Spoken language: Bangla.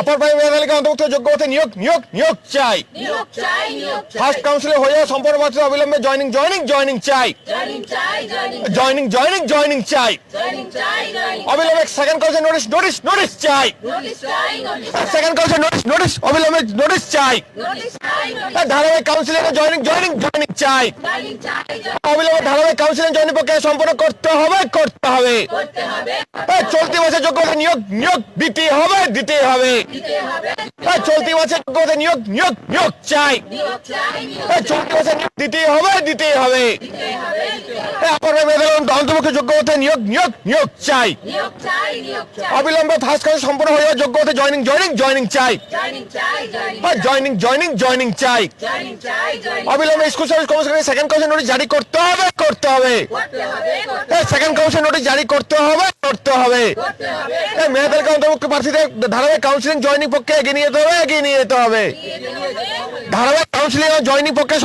আপার প্রাইমারি মেধাতালিকা অন্তর্ভুক্ত যোগ্য হতে নিয়োগ নিয়োগ নিয়োগ চাই। ফার্স্ট কাউন্সিলে হয়ে যাওয়া সম্পূর্ণ মাত্র অবিলম্বে জয়নিং জয়নিং জয়নিং চাই। জয়নিং জয়নিং জয়নিং চাই। অবিলম্বে second council notice notice notice চাই। সেকেন্ড কাউন্সিল নোটিশ নোটিশ অবিলম্বে নোটিশ চাই। ধারাবাহিক কাউন্সিলিং জয়নিং জয়নিং জয়নিং চাই। অবিলম্বে ধারাবাহিক কাউন্সিলিং জয়নিং প্রক্রিয়া সম্পন্ন করতে হবে করতে হবে। চলতি মাসে যোগ্য হতে নিয়োগ নিয়োগ দিতে হবে দিতে হবে। চলতি মাসে যোগ্য হতে নিয়োগ নিয়োগ নিয়োগ চাই। চলতি মাসে দিতে হবে দিতে হবে। অন্তর্ভুক্ত যোগ্য হতে নিয়োগ নিয়োগ নিয়োগ চাই। অবিলম্বে ফার্স্ট কাউন্সিল সম্পূর্ণ হয়ে যাওয়া যোগ্য হতে জয়নিং জয়নিং জয়নিং চাই। জয়নিং জয়নিং জয়নিং চাই। অবিলম্বে স্কুল সার্ভিস কমিশনকে সেকেন্ড কাউন্সিল নোটিশ জারি করতে হবে করতে হবে। সেকেন্ড কাউন্সিল নোটিশ জারি করতে হবে করতে হবে। মেধাতালিকা অন্তর্ভুক্ত প্রার্থীদের ধারাবাহিক কাউন্সিলিং জয়নিং পক্ষে এগিয়ে নিয়ে যেতে হবে এগিয়ে নিয়ে যেতে হবে। ধারাবাহিক কাউন্সিলিং জয়নিং পক্ষে